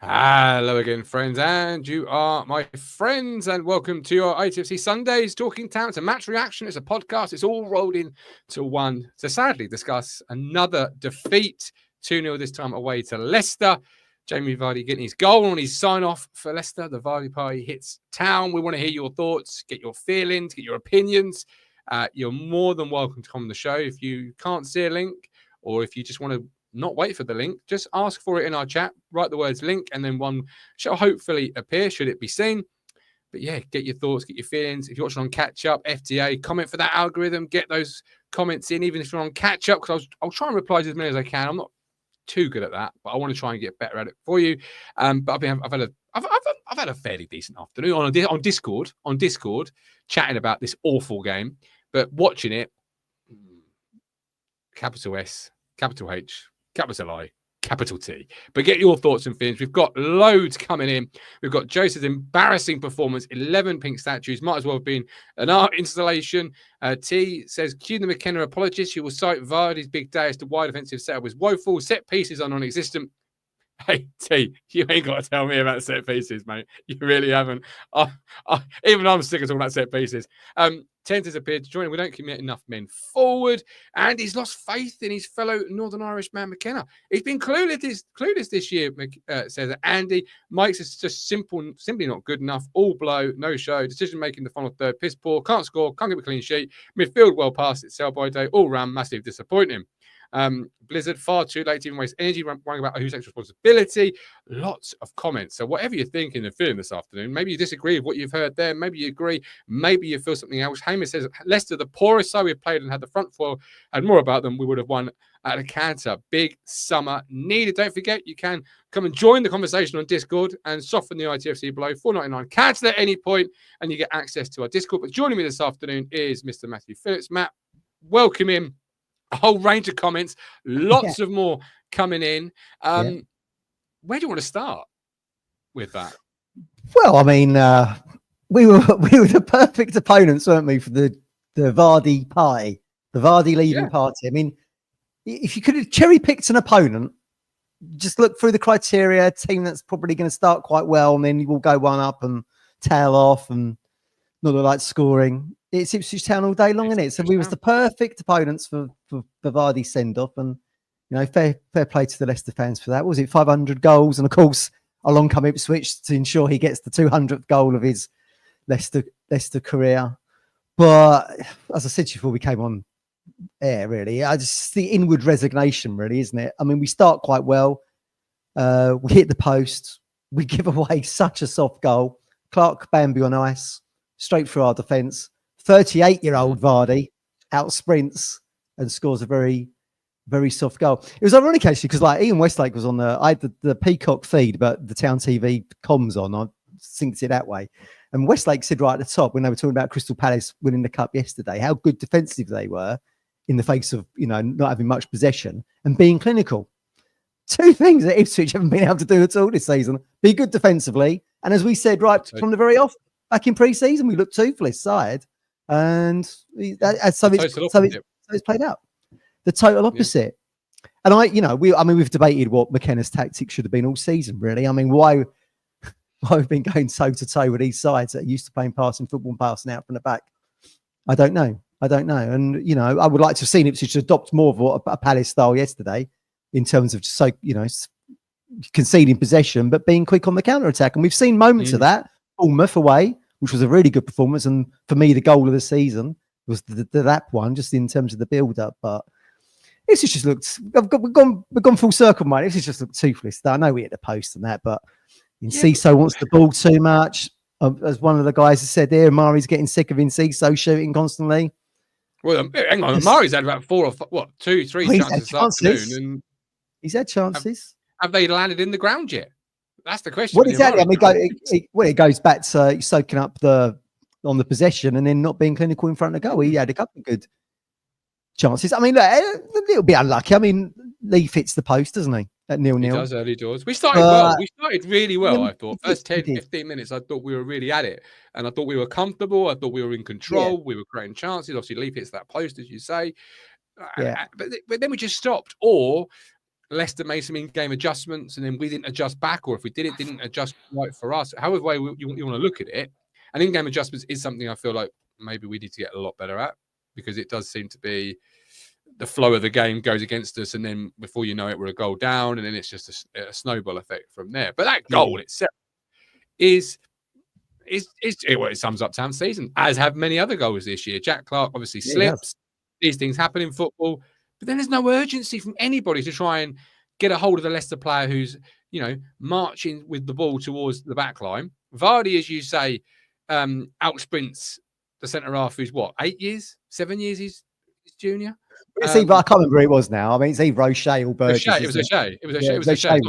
Hello again, friends, and you are my friends, and welcome to your ITFC Sundays Talking Town. It's a match reaction. It's a podcast. It's all rolled into one to sadly discuss another defeat, 2-0 this time away to Leicester. Jamie Vardy getting his goal on his sign-off for Leicester. The Vardy party hits town. We want to hear your thoughts, get your feelings, get your opinions. You're more than welcome to come on the show. If you can't see a link, or if you just want to not wait for the link, just ask for it in our chat, write the words link, and then one shall hopefully appear should it be seen. But yeah, get your thoughts, get your feelings. If you're watching on catch up, FTA, comment for that algorithm, get those comments in, even if you're on catch up, because I'll try and reply to as many as I can. I'm not too good at that, but I want to try and get better at it for you. But I've had a fairly decent afternoon on Discord, chatting about this awful game, but watching it, capital S, capital H, capital I, capital T. But get your thoughts and feelings. We've got loads coming in. We've got Joseph's embarrassing performance, 11 pink statues. Might as well have been an art installation. T says, cue the McKenna apologist. She will cite Vardy's big day as to why defensive setup was woeful. Set pieces are non-existent. Hey, T, you ain't got to tell me about set pieces, mate. You really haven't. Even I'm sick of talking about set pieces. Tent has appeared to join. We don't commit enough men forward, and he's lost faith in his fellow Northern Irish man McKenna. He's been clueless this year, says Andy. Mike's is just simply not good enough. All blow, no show. Decision making the final third, piss poor. Can't score, can't get a clean sheet. Midfield well past its sell by day. All round massive disappointing. Blizzard, far too late to even waste energy worrying about who takes responsibility. Lots of comments. So whatever you're thinking and feeling this afternoon, maybe you disagree with what you've heard there, maybe you agree, maybe you feel something else. Hamish says, Leicester, the poorest side we've played and had the front four, had more about them, we would have won at a canter. Big summer needed. Don't forget, you can come and join the conversation on Discord and soften the ITFC blow. $4.99. Cancel at any point and you get access to our Discord. But joining me this afternoon is Mr. Matthew Phillips. Matt, welcome in. A whole range of comments, lots of more coming in. Where do you want to start with that? Well, I mean, we were the perfect opponents, weren't we, for the Vardy party, the Vardy leaving party. I mean, if you could have cherry picked an opponent, just look through the criteria, team that's probably going to start quite well, and then you will go one up and tail off and not like scoring. It's Ipswich Town all day long, isn't it? So we was the perfect opponents for Vardy's send-off. And, you know, fair play to the Leicester fans for that. What was it, 500 goals? And, of course, along come Ipswich to ensure he gets the 200th goal of his Leicester career. But, as I said to you before we came on air, really, it's the inward resignation, really, isn't it? I mean, we start quite well. We hit the post. We give away such a soft goal. Clark Bambi on ice, straight through our defence. 38-year-old Vardy out sprints and scores a very, very soft goal. It was ironic actually because like Ian Westlake was on I had the Peacock feed, but the Town TV comms on. I synced it that way. And Westlake said right at the top when they were talking about Crystal Palace winning the cup yesterday, how good defensive they were in the face of, you know, not having much possession and being clinical. Two things that Ipswich haven't been able to do at all this season: be good defensively, and as we said right from the very off back in pre-season, we looked toothless side. And so it's played out. The total opposite. Yeah. And we've debated what McKenna's tactics should have been all season, really. I mean, why we've been going toe to toe with these sides that are used to playing passing football and passing out from the back. I don't know. And, you know, I would like to have seen Ipswich adopt more of what a Palace style yesterday in terms of just conceding possession, but being quick on the counter attack. And we've seen moments of that. Bournemouth away, which was a really good performance. And for me, the goal of the season was that one, just in terms of the build-up. But it's just looked, we've gone full circle, mate. It's just looked toothless. I know we hit the post and that, but Ciso wants the ball too much. As one of the guys has said there, Mari's getting sick of Ciso shooting constantly. Well, hang on. Mari's had about 2, 3 chances this afternoon. And he's had chances. Have they landed in the ground yet? That's the question. What exactly? I mean, it goes back to soaking up on the possession and then not being clinical in front of the goal. He had a couple of good chances. I mean, look, a little bit unlucky. I mean, Leaf hits the post, doesn't he? At 0-0. He does early doors. We started well. We started really well, I thought. First 10, 15 minutes, I thought we were really at it. And I thought we were comfortable. I thought we were in control. Yeah. We were creating chances. Obviously, Leaf hits that post, as you say. But then we just stopped. Or Leicester made some in-game adjustments and then we didn't adjust back, or if we did, it didn't adjust right for us. However way you want to look at it, and in-game adjustments is something I feel like maybe we need to get a lot better at, because it does seem to be the flow of the game goes against us, and then before you know it, we're a goal down, and then it's just a snowball effect from there. But that goal itself it sums up Town's season, as have many other goals this year. Jack Clark obviously slips. These things happen in football. But then there's no urgency from anybody to try and get a hold of the Leicester player who's, marching with the ball towards the back line. Vardy, as you say, out sprints the centre half who's 8 years, 7 years he's junior. It's either, I can't remember who it was now. I mean, it's either O'Shea or Burgess. It was O'Shea.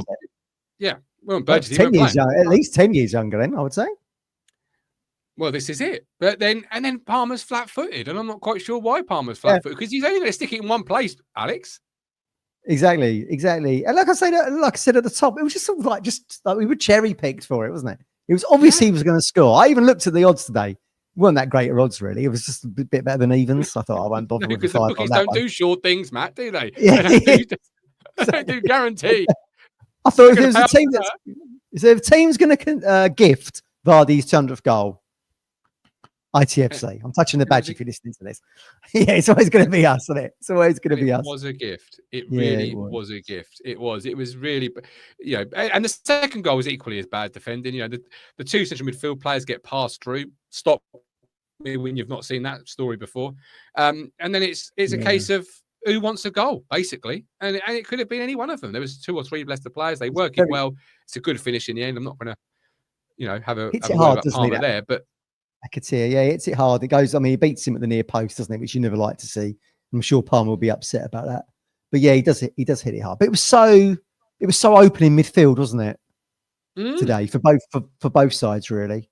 Yeah. Well, Burgess, 10 years young, at least 10 years younger then, I would say. Well, this is it. But then Palmer's flat-footed, and I'm not quite sure why Palmer's flat-footed, because he's only going to stick it in one place, Alex. Exactly. And like I said at the top, it was just sort of like we were cherry-picked for it, wasn't it? It was obvious he was going to score. I even looked at the odds today. It weren't that great at odds, really. It was just a bit better than evens. I thought I won't bother with the 5 because on that don't do short things, Matt, do they? Yeah. They don't do guarantee. I thought if there was a team's going to gift Vardy's 200th goal, ITFC. I'm touching the badge if you're listening to this. Yeah, it's always going to be us, isn't it? It's always going to be us. It was a gift. It really was a gift. It was really, and the second goal was equally as bad defending. The two central midfield players get passed through. Stop me when you've not seen that story before. And then it's a case of who wants a goal, basically. And it could have been any one of them. There was 2 or 3 Leicester players. They work it well. It's a good finish in the end. I'm not going to, have a hard, doesn't Palmer there, but I could see it. Yeah, it's it hard. It goes. I mean, he beats him at the near post, doesn't it? Which you never like to see. I'm sure Palmer will be upset about that. But yeah, he does hit it hard. But it was so open in midfield, wasn't it? Today for both sides, really.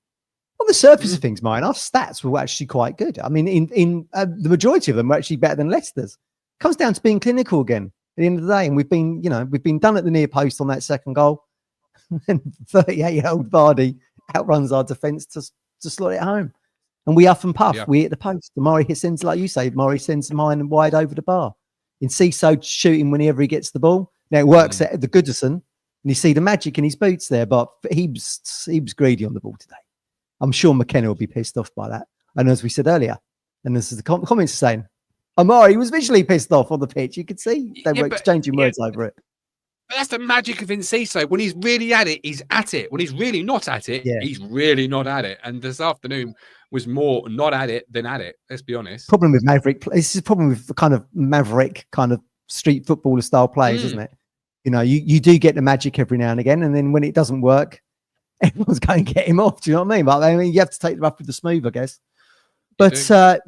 On the surface of things, mine, our stats were actually quite good. I mean, in the majority of them were actually better than Leicester's. Comes down to being clinical again at the end of the day, and we've been done at the near post on that second goal. And 38-year-old Vardy outruns our defence to slot it home, and we huff and puff. Yeah. We hit the post. The Murray sends, like you say, Murray sends mine and wide over the bar. In Ciso shooting whenever he gets the ball. Now it works at the Goodison, and you see the magic in his boots there. But he was greedy on the ball today. I'm sure McKenna will be pissed off by that. And as we said earlier, and this is the comments saying, Amari was visually pissed off on the pitch. You could see they were exchanging words over it. But that's the magic of Enciso. When he's really at it, he's at it. When he's really not at it, he's really not at it. And this afternoon was more not at it than at it. Let's be honest. Problem with Maverick. This is a problem with the kind of Maverick kind of street footballer style players, isn't it? You do get the magic every now and again, and then when it doesn't work, everyone's going to get him off. Do you know what I mean? But I mean, you have to take the rough with the smooth, I guess. But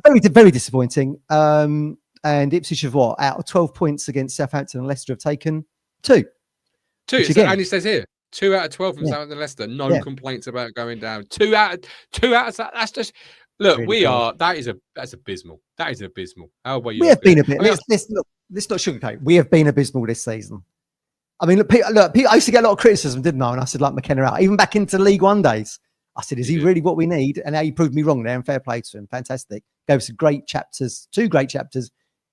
very, very disappointing. And Ipswich have out of 12 points against Southampton and Leicester have taken 2. And it says here 2 out of 12 from Southampton and Leicester. No complaints about going down. 2 out of that's just look. Really that's abysmal. That is abysmal. How well you? We have been a bit. Let's not sugarcoat. We have been abysmal this season. I mean, look, I used to get a lot of criticism, didn't I? And I said, like McKenna out, even back into League One days. I said, is he really what we need? And now he proved me wrong there, and fair play to him. Fantastic. Gave us 2 great chapters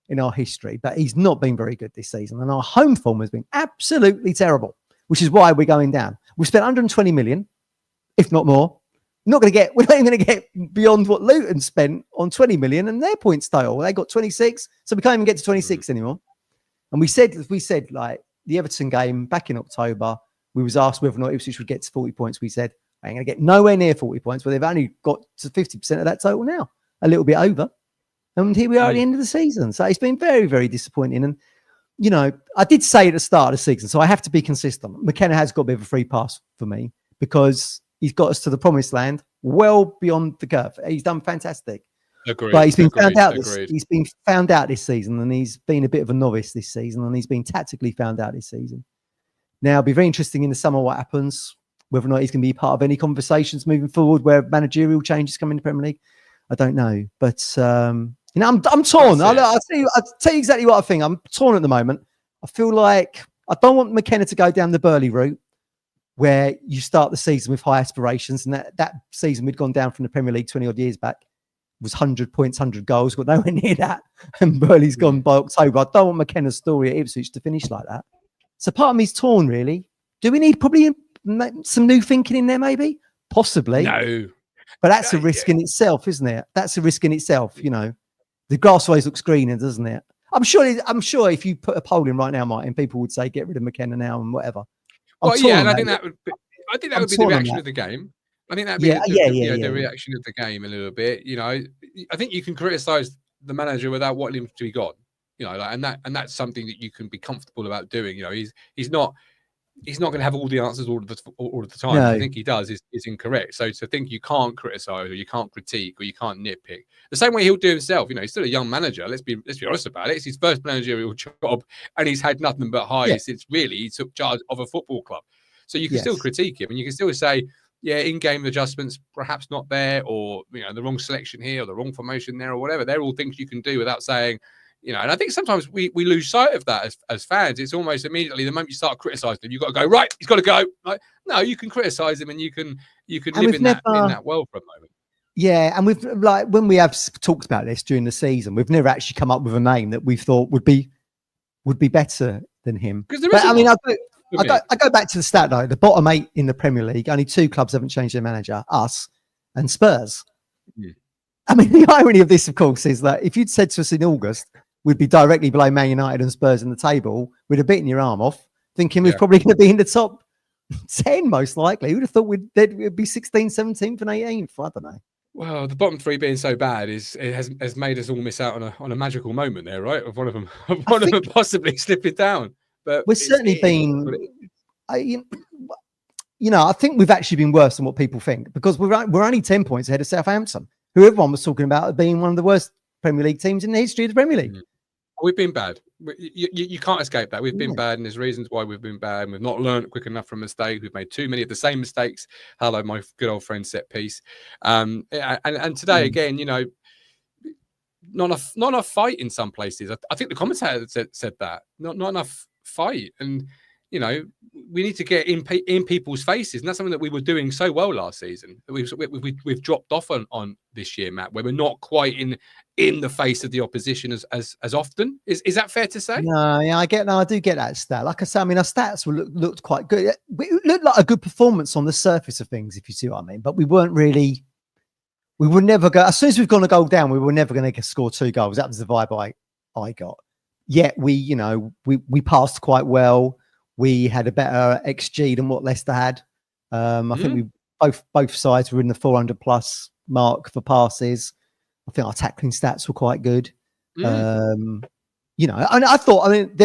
in our history, but he's not been very good this season. And our home form has been absolutely terrible, which is why we're going down. We've spent 120 million, if not more. We're not even going to get beyond what Luton spent on 20 million and their points total. They got 26, so we can't even get to 26 anymore. And we said like the Everton game back in October, we was asked whether or not Ipswich would get to 40 points. We said, I ain't going to get nowhere near 40 points, but they've only got to 50% of that total now, a little bit over. And here we are at the end of the season. So it's been very, very disappointing. And, I did say at the start of the season, so I have to be consistent. McKenna has got a bit of a free pass for me because he's got us to the promised land well beyond the curve. He's done fantastic. Agreed. But he's been found out. He's been found out this season, and he's been a bit of a novice this season, and he's been tactically found out this season. Now, it'll be very interesting in the summer what happens, whether or not he's going to be part of any conversations moving forward where managerial changes come in the Premier League. I don't know, but I'm torn. I'll tell you exactly what I think. I'm torn at the moment. I feel like I don't want McKenna to go down the Burley route, where you start the season with high aspirations, and that season we'd gone down from the Premier League 20 odd years back was 100 points, 100 goals, got nowhere near that, and Burley's gone by October. I don't want McKenna's story at Ipswich to finish like that. So part of me's torn, really. Do we need probably some new thinking in there, maybe? Possibly. No. But that's a risk in itself, isn't it? That's a risk in itself, you know. The grass always looks greener, doesn't it? I'm sure if you put a poll in right now, Martin, people would say get rid of McKenna now and whatever. Well, yeah, and I think that would be the reaction of the game. I think that'd be the reaction of the game a little bit. You know, I think you can criticise the manager without wanting him to be gone. You know, and that's something that you can be comfortable about doing. You know, he's not going to have all the answers all of the time. No. I think he does is incorrect. So to think you can't criticise or you can't critique or you can't nitpick the same way he'll do himself. You know, he's still a young manager. Let's be honest about it. It's his first managerial job, and he's had nothing but highs since really he took charge of a football club. So you can still critique him, and you can still say, yeah, in-game adjustments perhaps not there, or you know, the wrong selection here, or the wrong formation there, or whatever. They're all things you can do without saying. You know, and I think sometimes we lose sight of that as fans. It's almost immediately the moment you start criticising them, you've got to go, right, he's got to go. Like, no, you can criticise him and you can live in that world for a moment. Yeah, and we've like when we have talked about this during the season, we've never actually come up with a name that we thought would be better than him. But I mean, I go back to the stat though. The bottom 8 in the Premier League, only 2 clubs haven't changed their manager, us and Spurs. Yeah. I mean, the irony of this, of course, is that if you'd said to us in August, we'd be directly below Man United and Spurs in the table, we'd have beaten your arm off, thinking we're probably going to be in the top 10, most likely. Who'd have thought we'd be 16th, 17th and 18th? I don't know. Well, the bottom 3 being so bad has made us all miss out on a magical moment there, right? Of one of them possibly slipping down. But we've certainly been, you know, I think we've actually been worse than what people think, because we're only 10 points ahead of Southampton, who everyone was talking about being one of the worst Premier League teams in the history of the Premier League. We've been bad. You can't escape that. We've been bad, and there's reasons why we've been bad. And we've not learned quick enough from mistakes. We've made too many of the same mistakes. Hello, my good old friend set piece. And today again, you know, not enough fight in some places. I think the commentator said that not enough fight, and you know, we need to get in people's faces, and that's something that we were doing so well last season. We've dropped off on this year, Matt, where we're not quite in the face of the opposition as often. Is that fair to say? No, yeah, I do get that stat. Like I say, I mean, our stats looked quite good. It looked like a good performance on the surface of things, if you see what I mean. But we weren't really. We would never go. As soon as we've gone a goal down, we were never going to score 2 goals. That was the vibe I got. Yet we passed quite well. We had a better XG than what Leicester had. I think both sides were in the 400 plus mark for passes. I think our tackling stats were quite good. You know, and I thought, I mean,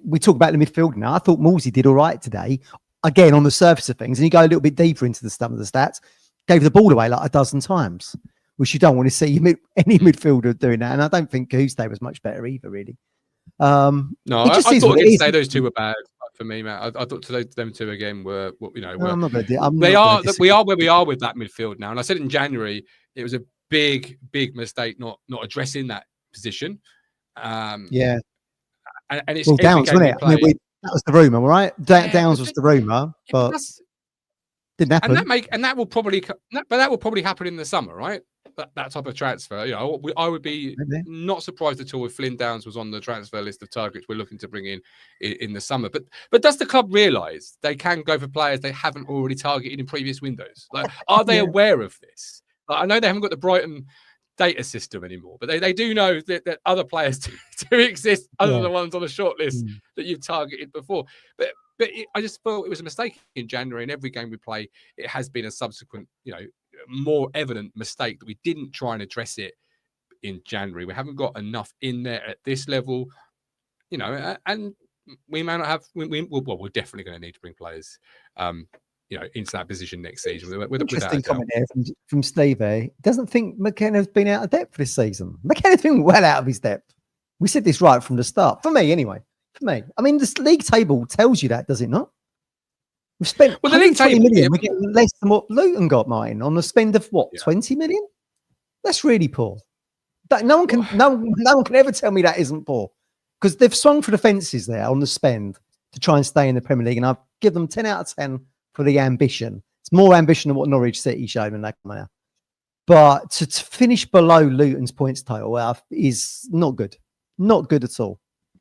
we talk about the midfield now. I thought Morsey did all right today, again, on the surface of things. And you go a little bit deeper into some of the stats, gave the ball away like a dozen times, which you don't want to see any midfielder doing that. And I don't think Tuesday was much better either, really. No, I thought against today those 2 were bad for me, Matt. I thought today them 2 again were, you know, we are where we are with that midfield now. And I said in January it was a big mistake not addressing that position. And it's Downs, wasn't it? I mean, that was the rumor, right? Downs was the rumor, but didn't happen. And that will probably happen in the summer, right? That type of transfer, you know, I would be not surprised at all if Flynn Downs was on the transfer list of targets we're looking to bring in the summer. But does the club realise they can go for players they haven't already targeted in previous windows? Like, are they aware of this? Like, I know they haven't got the Brighton data system anymore, but they do know that other players do exist other than the ones on the short list that you've targeted before. But I just thought it was a mistake in January. In every game we play, it has been a subsequent, you know, more evident mistake that we didn't try and address it in January. We haven't got enough in there at this level, you know, and we may not have. We're definitely going to need to bring players, you know, into that position next season. Interesting comment there from Stevie. Doesn't think McKenna's been out of depth this season. McKenna's been well out of his depth. We said this right from the start. For me, anyway. For me, I mean, this league table tells you that, does it not? We've spent the league table, million. We're getting less than what Luton got, Martin, on the spend of what 20 million. That's really poor. That no one can ever tell me that isn't poor, because they've swung for the fences there on the spend to try and stay in the Premier League, and I've given them 10 out of 10 for the ambition. It's more ambition than what Norwich City showed when they come out. But to finish below Luton's points total is not good. Not good at all.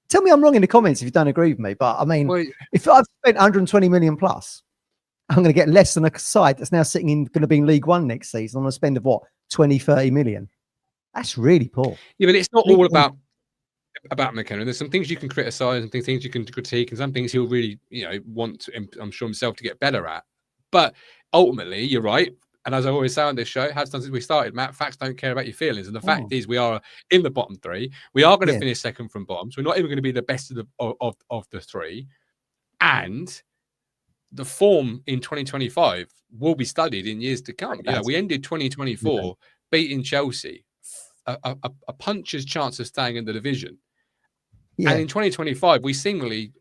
Tell me I'm wrong in the comments if you don't agree with me. But I mean, Well, if I've spent 120 million plus, I'm going to get less than a side that's now sitting in, going to be in League One next season on a spend of what, 20, 30 million. That's really poor. yeah, but it's not all about McKenna. There's some things you can criticize and things you can critique, and some things he'll really, want to, I'm sure, himself to get better at. But ultimately, you're right. And as I always say on this show, it has done since we started, Matt, facts don't care about your feelings. And the fact is, we are in the bottom three. We are going to finish second from bottom. So we're not even going to be the best of the three. And the form in 2025 will be studied in years to come. We ended 2024 beating Chelsea, a puncher's chance of staying in the division. Yeah. And in 2025, we seemingly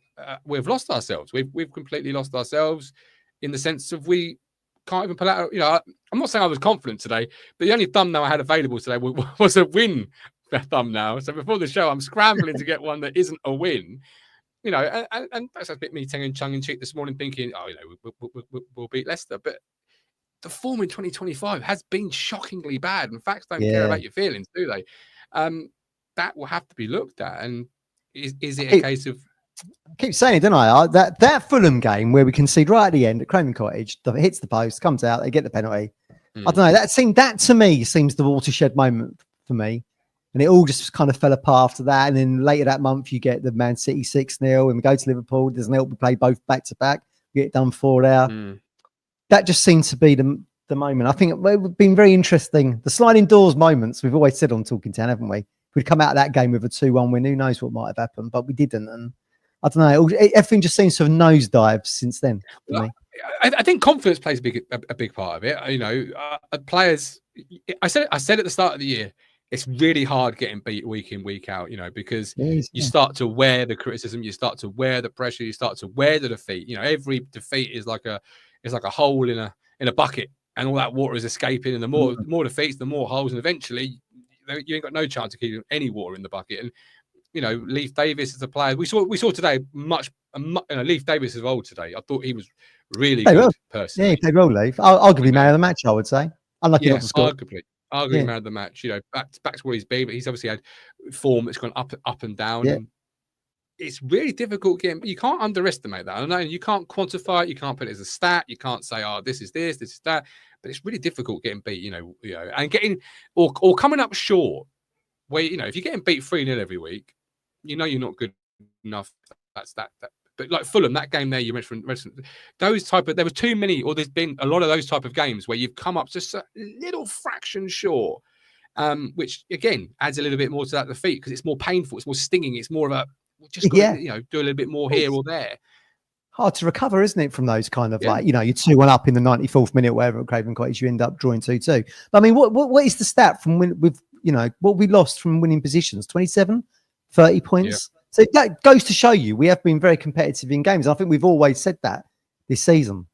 we've lost ourselves. We've completely lost ourselves in the sense of we can't even pull out. I'm not saying I was confident today, but the only thumbnail I had available today was a win thumbnail. So before the show, I'm scrambling to get one that isn't a win. And that's a bit me tongue in cheek this morning, thinking, we'll beat Leicester. But the form in 2025 has been shockingly bad, and facts don't care about your feelings, do they? That will have to be looked at. And is it a case of? I keep saying it, don't I? That Fulham game where we concede right at the end at Craven Cottage, hits the post, comes out, they get the penalty. I don't know. That to me seems the watershed moment for me. And it all just kind of fell apart after that. And then later that month, you get the Man City 6-0, and we go to Liverpool. Doesn't help. We play both back to back. We get done 4 there. That just seems to be the moment. I think it would have been very interesting. The sliding doors moments, we've always said on Talking Town, haven't we? If we'd come out of that game with a 2-1 win, who knows what might have happened, but we didn't. And I don't know. Everything just seems to have nosedived since then for me. I think confidence plays a big part of it. Players, I said at the start of the year, it's really hard getting beat week in, week out, because you start to wear the criticism, you start to wear the pressure, you start to wear the defeat. Every defeat is like a hole in a bucket, and all that water is escaping. And the more defeats, the more holes, and eventually you ain't got no chance of keeping any water in the bucket. And Leif Davis is a player we saw today. Leif Davis is old today. I thought he was really good personally. Yeah, he played well, Leif. Arguably man of the match, I would say. Unlucky not to score. Arguably man of the match. Back to where he's been, but he's obviously had form that's gone up and down. Yeah. And it's really difficult getting. You can't underestimate that. I know you can't quantify it. You can't put it as a stat. You can't say, this is this is that. But it's really difficult getting beat. And getting or coming up short. Where if you're getting beat 3-0 every week, you're not good enough. That's that. But like Fulham, that game there you mentioned, those type of, there was too many, or there's been a lot of those type of games where you've come up just a little fraction short, which again adds a little bit more to that defeat because it's more painful, it's more stinging, it's more of a just got to, do a little bit more here or there. Hard to recover, isn't it, from those kind of like, you're 2-1 up in the 94th minute, whatever at Craven Cottage, you end up drawing 2-2. But I mean, what is the stat from when we've what we lost from winning positions? 27, 30 points. Yeah. So that goes to show you we have been very competitive in games. I think we've always said that this season.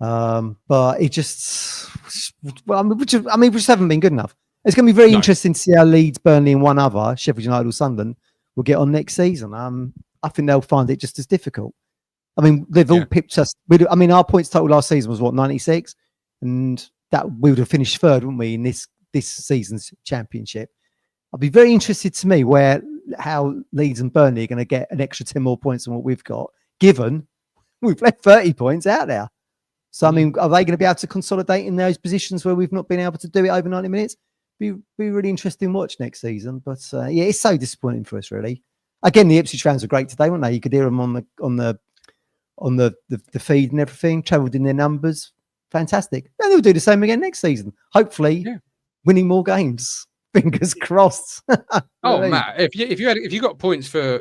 But it just, we just haven't been good enough. It's going to be very interesting to see how Leeds, Burnley, and one other, Sheffield United or Sunderland, will get on next season. I think they'll find it just as difficult. I mean, they've all pipped us. Our points total last season was 96, and that we would have finished third, wouldn't we, in this season's championship. I'll be very interested to me how Leeds and Burnley are going to get an extra 10 more points than what we've got, given we've left 30 points out there. So, I mean, are they going to be able to consolidate in those positions where we've not been able to do it over 90 minutes? Be really interesting watch next season. But it's so disappointing for us, really. Again, the Ipswich fans were great today, weren't they? You could hear them on the feed and everything, travelled in their numbers. Fantastic. And they'll do the same again next season. Hopefully, winning more games. Fingers crossed. Matt, if you got points for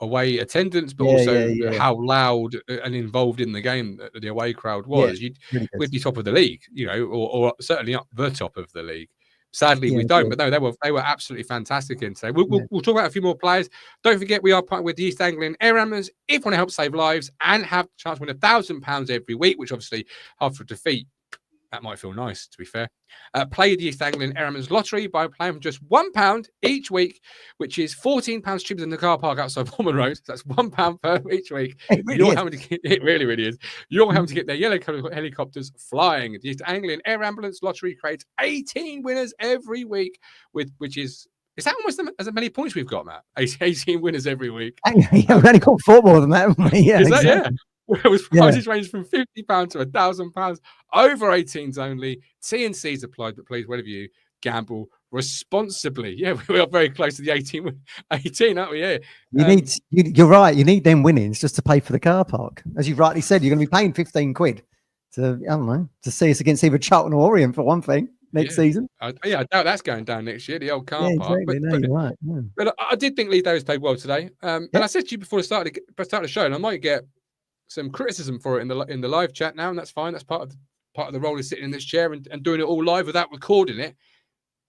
away attendance, but also how loud and involved in the game the away crowd was, we'd be top of the league, or certainly up the top of the league. Sadly, we don't. But no, they were absolutely fantastic in today. We'll talk about a few more players. Don't forget, we are partnered with the East Anglian Air Ambulance. If you want to help save lives and have the chance to win £1,000 every week, which obviously after a defeat, that might feel nice, to be fair. Play the East Anglian Air Ambulance Lottery by playing for just £1 each week, which is £14 cheaper than the car park outside Bournemouth Road. So that's £1 per each week. It really, really is. You're having to get their yellow helicopters flying. The East Anglian Air Ambulance Lottery creates 18 winners every week, which is Is that almost as many points we've got, Matt? 18 winners every week. Yeah, we've only got 4 more than that, haven't we? Yeah, Is that, exactly. It was prices range from £50 to £1,000, over 18s only. T&Cs applied, but please, whatever you gamble responsibly. Yeah, we are very close to the 18, aren't we? Yeah. You're right. You need them winnings just to pay for the car park. As you've rightly said, you're going to be paying 15 quid to, I don't know, to see us against either Charlton or Orient for one thing next season. I doubt that's going down next year, the old car park. Exactly. You're right. Yeah. But I did think Lee Davis played well today. And I said to you before the start of the show, and I might get some criticism for it in the live chat now, and that's fine. That's part of the role is sitting in this chair and doing it all live without recording it.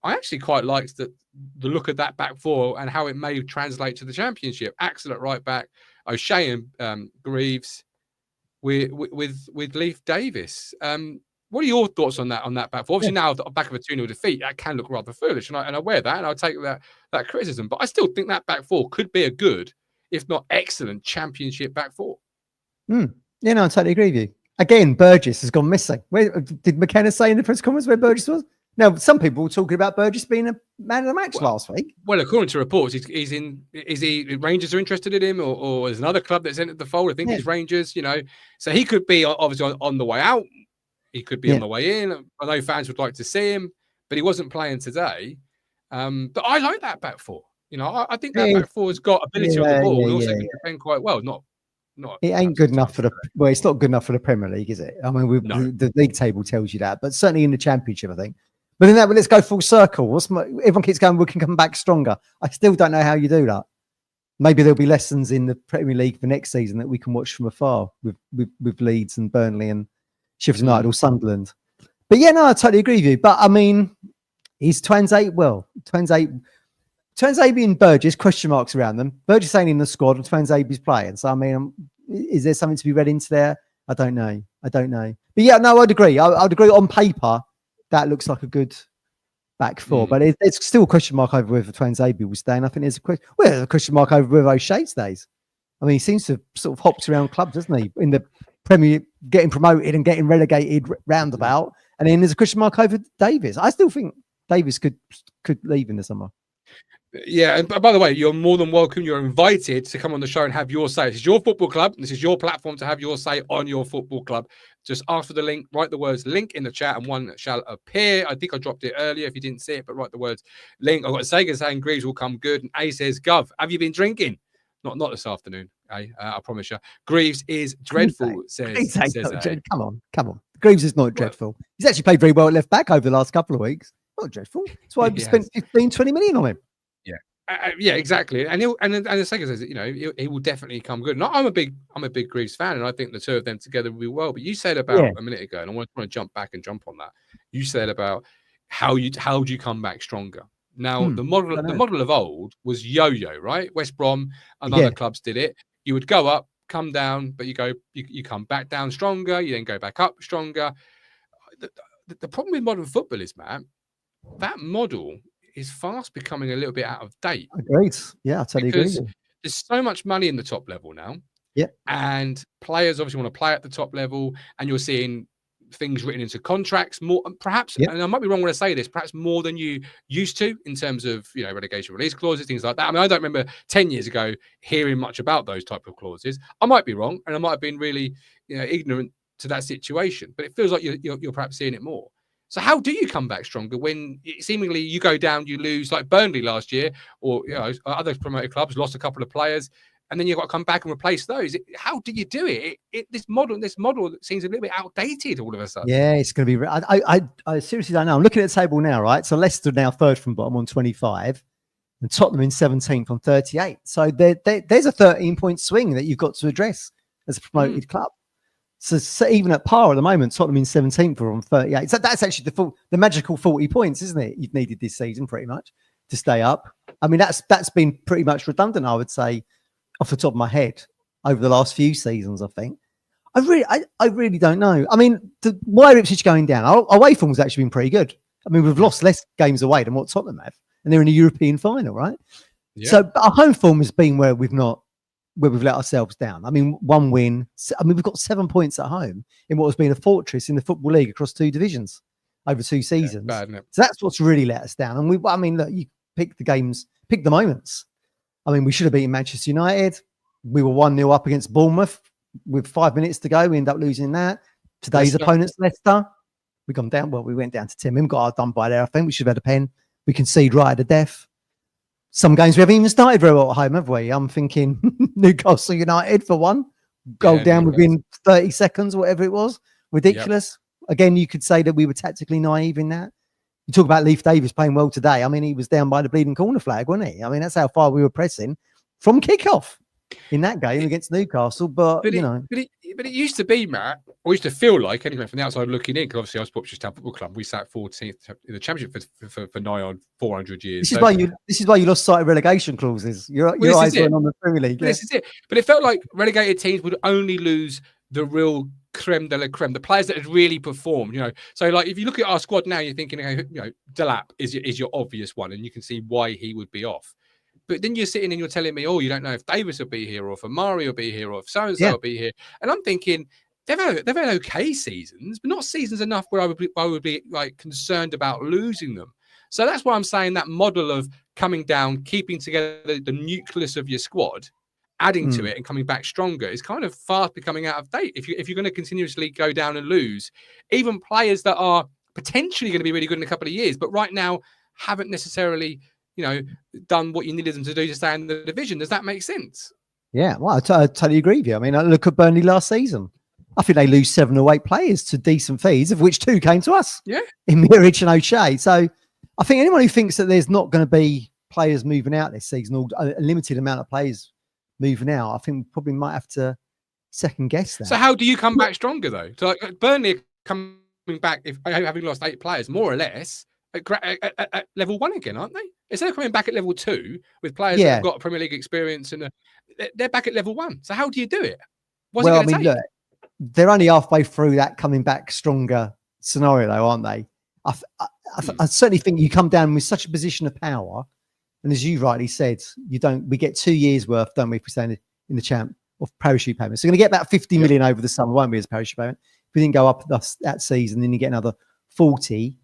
I actually quite liked the look of that back four and how it may translate to the Championship. Axel at right back, O'Shea and Greaves with Leif Davis. What are your thoughts on that back four? Obviously, now at the back of a 2-0 defeat, that can look rather foolish, and I wear that, and I'll take that criticism. But I still think that back four could be a good, if not excellent, Championship back four. Yeah, no, I totally agree with you. Again, Burgess has gone missing. Where did McKenna say in the press conference where Burgess was? Now, some people were talking about Burgess being a man of the match last week. Well, according to reports, he's in. Is he Rangers are interested in him, or there's another club that's entered the fold? I think it's Rangers. So he could be obviously on the way out. He could be on the way in. I know fans would like to see him, but he wasn't playing today. But I like that back four. I think that back four has got ability on the ball and also can defend quite well. Not. It ain't good enough for it's not good enough for the Premier League, is it? I mean, the league table tells you that, but certainly in the Championship, I think. But in that, let's go full circle. Everyone keeps going, we can come back stronger. I still don't know how you do that. Maybe there'll be lessons in the Premier League for next season that we can watch from afar with Leeds and Burnley and Sheffield United or Sunderland. But yeah, no, I totally agree with you. But I mean, is Twanzebe and Burgess, question marks around them. Burgess ain't in the squad and Twanzebe's playing. So I mean, is there something to be read into there? I don't know. But yeah, no, I'd agree. I'd agree on paper. That looks like a good back four, but there's still a question mark over whether Twanzebe will stay. And I think there's a question mark over whether O'Shea stays. I mean, he seems to have sort of hopped around clubs, doesn't he? In the Premier, getting promoted and getting relegated roundabout. And then there's a question mark over Davis. I still think Davis could leave in the summer. Yeah, and by the way, you're more than welcome. You're invited to come on the show and have your say. This is your football club. This is your platform to have your say on your football club. Just ask for the link, write the words link in the chat, and one shall appear. I think I dropped it earlier if you didn't see it, but write the words link. I've got Sega saying Greaves will come good, and A says, Gov, have you been drinking? Not this afternoon, I promise you. Greaves is dreadful, says A. Come on. Greaves is not dreadful. He's actually played very well at left back over the last couple of weeks. Not dreadful. That's why we spent 15-20 million on him. Yeah, exactly. And the second says, he will definitely come good. And I'm a big Greaves fan, and I think the two of them together will be well. But you said about a minute ago, and I want to jump back and jump on that. You said about how do you come back stronger? Now the model of old was yo-yo, right? West Brom and other clubs did it. You would go up, come down, but you come back down stronger. You then go back up stronger. The problem with modern football is, Matt, that model is fast becoming a little bit out of date. Agreed. Yeah, I totally agree. There's so much money in the top level now. Yeah. And players obviously want to play at the top level, and you're seeing things written into contracts more, perhaps, and I might be wrong when I say this, perhaps more than you used to in terms of, relegation release clauses, things like that. I mean, I don't remember 10 years ago hearing much about those type of clauses. I might be wrong, and I might have been really, ignorant to that situation, but it feels like you're perhaps seeing it more. So how do you come back stronger when seemingly you go down, you lose, like Burnley last year, or other promoted clubs lost a couple of players, and then you've got to come back and replace those? How do you do it? This model seems a little bit outdated all of a sudden. Yeah, it's going to be. I seriously don't know. I'm looking at the table now, right? So Leicester now third from bottom on 25, and Tottenham in 17th on 38. So there's a 13-point swing that you've got to address as a promoted club. So even at par at the moment, Tottenham in 17th are on 38. So that's actually the magical 40 points, isn't it? You've needed this season pretty much to stay up. I mean, that's been pretty much redundant, I would say, off the top of my head over the last few seasons, I think. I really don't know. I mean, why are Ipswich going down? Our away form's actually been pretty good. I mean, we've lost less games away than what Tottenham have, and they're in a European final, right? Yeah. So our home form has been where we've let ourselves down. I mean, one win. I mean, we've got 7 points at home in what has been a fortress in the Football League across 2 divisions over 2 seasons. Bad, isn't it? So that's what's really let us down. And look, pick the games, pick the moments. I mean, we should have beaten Manchester United. We were 1-0 up against Bournemouth with 5 minutes to go. We ended up losing that. Today's opponent's Leicester. We gone down. Well, we went down to 10 men. Got our done by there. I think we should have had a pen. We concede right at the death. Some games we haven't even started very well at home, have we? I'm thinking Newcastle United for one. Goal down within 30 seconds, whatever it was. Ridiculous. Yep. Again, you could say that we were tactically naive in that. You talk about Leif Davis playing well today. I mean, he was down by the bleeding corner flag, wasn't he? I mean, that's how far we were pressing from kickoff in that game against Newcastle. But it used to be, Matt, or used to feel like, anyway, from the outside looking in, because obviously I was Ipswich Town Football Club. We sat 14th in the Championship for nigh on 400 years. This is why you lost sight of relegation clauses. Your eyes weren't on the Premier League. This is it. But it felt like relegated teams would only lose the real creme de la creme, the players that had really performed, So, like, if you look at our squad now, you're thinking, Delap is your obvious one, and you can see why he would be off. But then you're sitting and you're telling me, oh, you don't know if Davis will be here, or if Amari will be here, or if so-and-so will be here. And I'm thinking, they've had okay seasons, but not seasons enough where I would be like concerned about losing them. So that's why I'm saying that model of coming down, keeping together the nucleus of your squad, adding to it and coming back stronger is kind of fast becoming out of date. If you're going to continuously go down and lose, even players that are potentially going to be really good in a couple of years, but right now haven't necessarily, done what you needed them to do to stay in the division. Does that make sense? Yeah, well, I totally agree with you. I mean, look at Burnley last season. I think they lose 7 or 8 players to decent fees, of which 2 came to us. Yeah, in Muric and O'Shea. So I think anyone who thinks that there's not going to be players moving out this season, or a limited amount of players moving out, I think we probably might have to second guess that. So how do you come back stronger though? So like Burnley coming back, if having lost 8 players, more or less, at level 1 again, aren't they? Instead of coming back at level 2 with players that have got Premier League experience, and they're back at level 1. So how do you do it? What's it going to take? Look, they're only halfway through that coming back stronger scenario, though, aren't they? I certainly think you come down with such a position of power, and as you rightly said, we get 2 years worth, don't we, if we stay in the champ, of parachute payments. So we're going to get about 50 million over the summer, won't we, as a parachute payment? If we didn't go up that season, then you get another 40.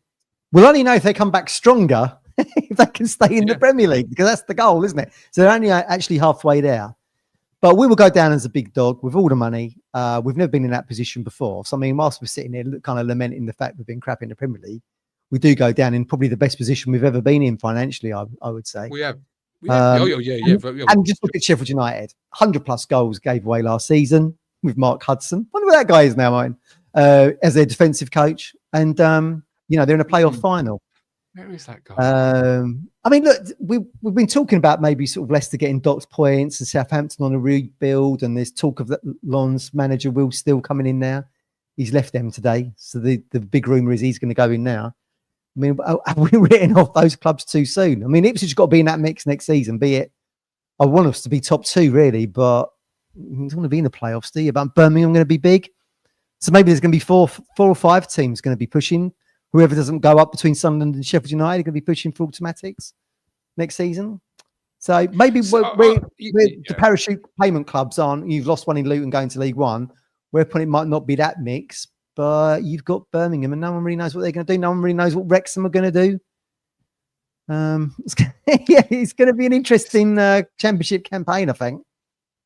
We'll only know if they come back stronger if they can stay in the Premier League, because that's the goal, isn't it? So they're only actually halfway there. But we will go down as a big dog with all the money. We've never been in that position before. So, I mean, whilst we're sitting there kind of lamenting the fact we've been crap in the Premier League, we do go down in probably the best position we've ever been in financially, I would say. We have. And just look at Sheffield United. 100+ goals gave away last season with Mark Hudson. I wonder where that guy is now, mate, as their defensive coach. And, they're in a playoff final. Where is that guy? I mean, look, we've been talking about maybe sort of Leicester getting docked points and Southampton on a rebuild, and there's talk of that Lens manager Will Still coming in now. He's left them today, so the big rumour is he's going to go in now. I mean, have we written off those clubs too soon? I mean, Ipswich got to be in that mix next season, be it. I want us to be top 2, really, but you don't want to be in the playoffs, do you? But Birmingham going to be big. So maybe there's going to be 4 or 5 teams going to be pushing. Whoever doesn't go up between Sunderland and Sheffield United are going to be pushing for automatics next season. So maybe the parachute payment clubs aren't. You've lost one in Luton going to League One. Whereupon it might not be that mix, but you've got Birmingham, and no one really knows what they're going to do. No one really knows what Wrexham are going to do. It's going to be an interesting championship campaign, I think.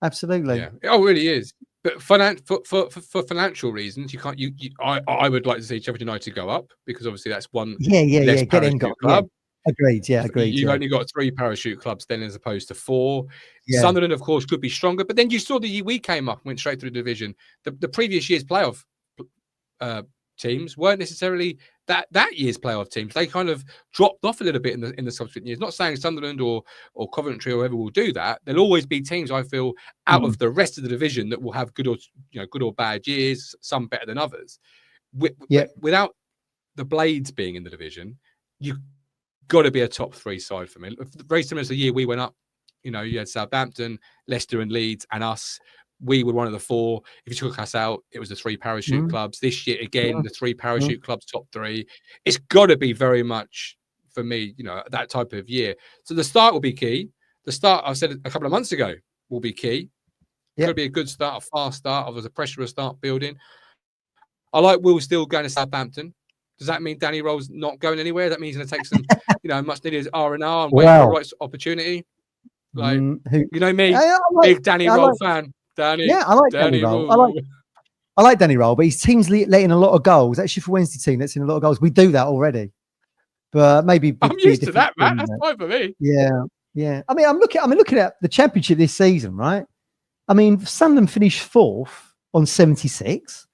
Absolutely. Yeah, it really is. But for financial reasons, you can't. I would like to see Sheffield United go up, because obviously that's one. Get in club. Yeah. Agreed. You've only got 3 parachute clubs then, as opposed to 4. Yeah. Sunderland, of course, could be stronger, but then you saw the year we came up, went straight through the division. The previous year's playoff teams weren't necessarily that year's playoff teams. They kind of dropped off a little bit in the subsequent years. Not saying Sunderland or Coventry or whoever will do that. There'll always be teams, I feel, out of the rest of the division that will have good or bad years, some better than others. Without the Blades being in the division, you've got to be a top 3 side for me. Very similar to the year we went up. You had Southampton, Leicester and Leeds and us. We were one of the 4. If you took us out, it was the 3 parachute clubs. This year, again, the 3 parachute clubs, top 3. It's got to be very much, for me, that type of year. So the start will be key. The start, I said a couple of months ago, will be key. It's got to be a good start, a fast start. There's a pressure to start building. I like Will Still going to Southampton. Does that mean Danny Roll's not going anywhere? That means he's going to take some, much needed R&R and wait for the right opportunity. Like, you know me, big Danny Roll fan. Danny. I like Danny Roll. I like Danny Roll, but his team's letting a lot of goals. Actually, for Wednesday team, that's in a lot of goals. We do that already, but maybe I'm used to that, man. That's fine for me. Yeah. I mean, I'm looking at the championship this season, right? I mean, Sunderland finished 4th on 76,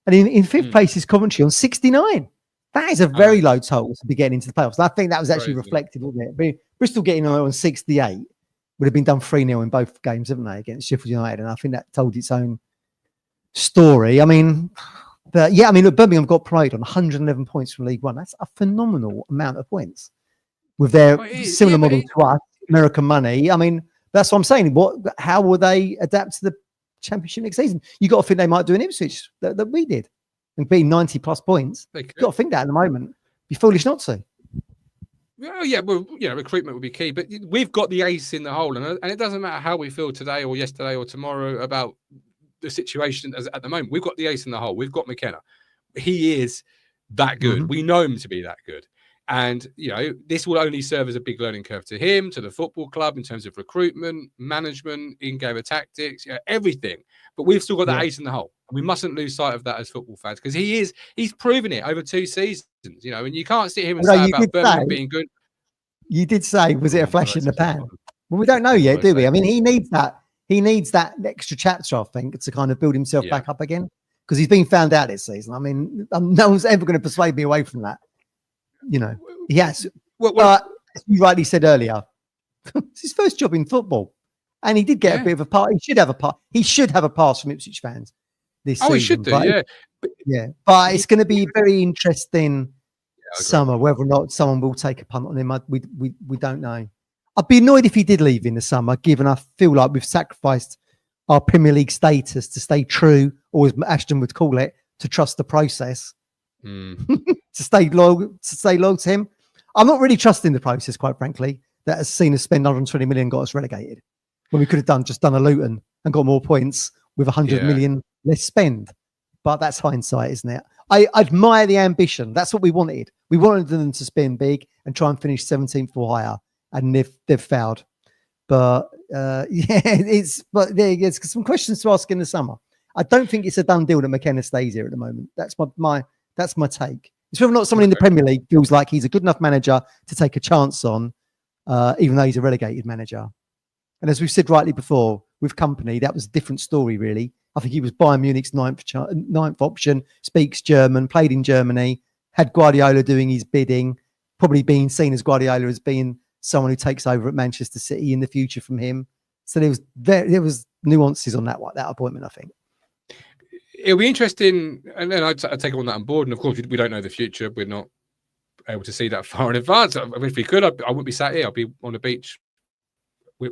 and in 5th place is Coventry on 69. That is a very low total to be getting into the playoffs. And I think that was actually reflected, wasn't it? Bristol getting on 68 would have been done 3-0 in both games, haven't they, against Sheffield United? And I think that told its own story. I mean, but yeah, I mean, look, Birmingham got promoted on 111 points from League One. That's a phenomenal amount of points with their similar model to us, American money. I mean, that's what I'm saying. How will they adapt to the Championship next season? You got to think they might do an Ipswich that we did and be 90 plus points. You got to think that at the moment. Be foolish not to. Oh, yeah, well, recruitment would be key, but we've got the ace in the hole, and it doesn't matter how we feel today or yesterday or tomorrow about the situation at the moment. We've got the ace in the hole. We've got McKenna. He is that good. We know him to be that good. And, this will only serve as a big learning curve to him, to the football club in terms of recruitment, management, in-game tactics, everything. But we've still got that ace in the hole. And we mustn't lose sight of that as football fans, because he's proven it over 2 seasons, and you can't sit here and say about Birmingham being good. You did say, was it a flash in the pan? Well, we don't know yet, do we? I mean, he needs that extra chapter, I think, to kind of build himself back up again, because he's been found out this season. I mean, no one's ever going to persuade me away from that. He has. But as you rightly said earlier, it's his first job in football, and he did get a bit of a part. He should have a part. He should have a pass from Ipswich fans this season. He should do, But it's going to be very interesting summer whether or not someone will take a punt on him. We don't know. I'd be annoyed if he did leave in the summer, given I feel like we've sacrificed our Premier League status to stay true, or as Ashton would call it, to trust the process. To stay loyal to him. I'm not really trusting the process, quite frankly, that has seen us spend 120 million, got us relegated, when we could have done a Luton and got more points with 100 million less spend. But that's hindsight, isn't it? I admire the ambition. That's what we wanted. We wanted them to spin big and try and finish 17th or higher, and they've failed. But there's some questions to ask in the summer. I don't think it's a done deal that McKenna stays here at the moment. That's my take. It's whether or not someone in the Premier League feels like he's a good enough manager to take a chance on, even though he's a relegated manager. And as we've said rightly before, with Company, that was a different story, really. I think he was Bayern Munich's ninth option, speaks German, played in Germany, had Guardiola doing his bidding, probably being seen as Guardiola as being someone who takes over at Manchester City in the future from him. So there was nuances on that appointment, I think. It'll be interesting, and then I'd take on that on board. And of course, we don't know the future. We're not able to see that far in advance. If we could, I wouldn't be sat here. I'd be on the beach.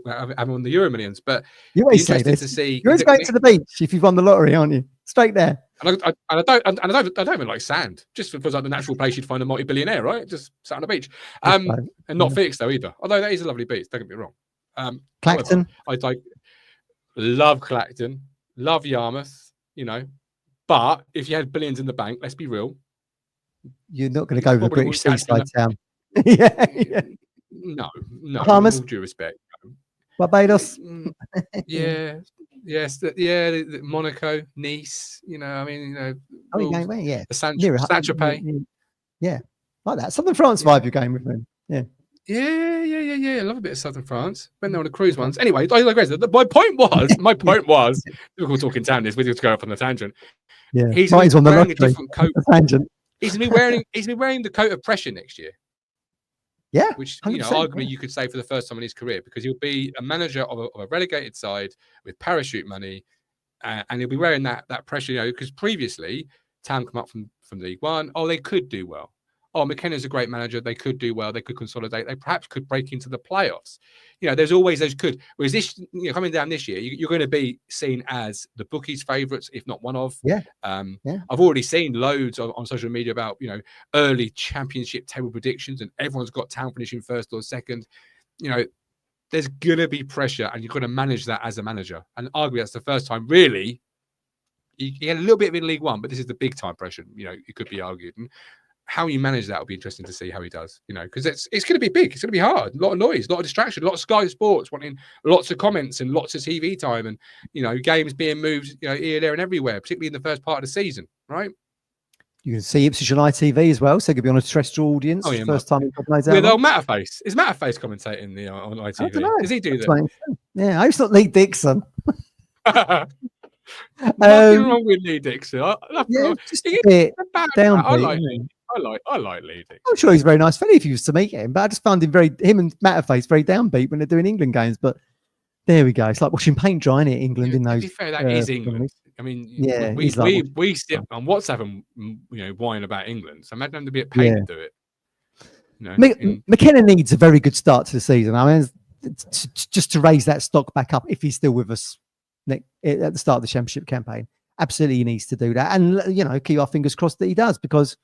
I'm on the Euro Millions. But you always say this. You're always going to the beach if you've won the lottery, aren't you? Straight there. And I don't even like sand. Just feels like the natural place you'd find a multi-billionaire, right? Just sat on the beach, and not fixed though either. Although that is a lovely beach. Don't get me wrong. Clacton. I love Clacton. Love Yarmouth. But if you had billions in the bank, let's be real. You're not going to go with a British seaside town. Yeah. No. Bahamas? With all due respect. Barbados? Monaco, Nice, the Saint-Tropez. Yeah, like that. Southern France vibe you're going with them. Yeah. I love a bit of Southern France. Went there on a cruise once. Anyway, my point was, we're talking town this. We're going to go up on the tangent. Yeah, he's on the wearing a different coat. Tangent. He's going to be wearing the coat of pressure next year. Yeah, which arguably you could say for the first time in his career, because he'll be a manager of a relegated side with parachute money, and he'll be wearing that pressure. Because previously, Town come up from League One. Oh, they could do well. Oh, McKenna's a great manager. They could do well. They could consolidate. They perhaps could break into the playoffs. There's always those could. Whereas this, coming down this year, you're going to be seen as the bookies' favourites, if not one of. Yeah. I've already seen loads on social media about early championship table predictions, and everyone's got Town finishing first or second. There's going to be pressure, and you've got to manage that as a manager. And arguably, that's the first time really. He had a little bit of it in League One, but this is the big time pressure. It could be argued. And how you manage that will be interesting to see how he does, because it's going to be big. It's going to be hard. A lot of noise, a lot of distraction, a lot of Sky Sports wanting lots of comments and lots of TV time and, games being moved, here, there and everywhere, particularly in the first part of the season, right? You can see Ipswich on ITV as well, so it could be on a terrestrial audience. Oh, yeah, first time we've organised that. With old Matterface. Is Matterface commentating on ITV? I don't know. Does he do that? Yeah, I hope it's not Lee Dixon. Nothing wrong with Lee Dixon. Just a bit downbeat. I like Lee Dixon. I'm sure he's a very nice fellow if you used to meet him, but I just found him and Matterface very downbeat when they're doing England games. But there we go. It's like watching paint dry in England in those. To be fair, that is England. I mean, yeah, we sit on WhatsApp and whine about England. So imagine having to be at pain to do it. McKenna needs a very good start to the season. I mean, just to raise that stock back up if he's still with us at the start of the Championship campaign. Absolutely, he needs to do that, and keep our fingers crossed that he does, because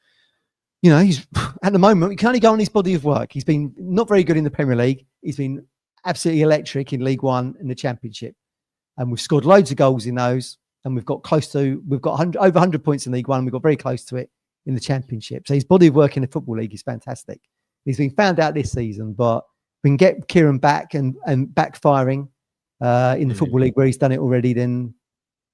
he's at the moment we can only go on his body of work. He's been not very good in the Premier League. He's been absolutely electric in League One and the Championship, and we've scored loads of goals in those. And we've got over 100 points in League One. We've got very close to it in the Championship. So his body of work in the Football League is fantastic. He's been found out this season, but we can get Kieran back and backfiring in the Football League where he's done it already, then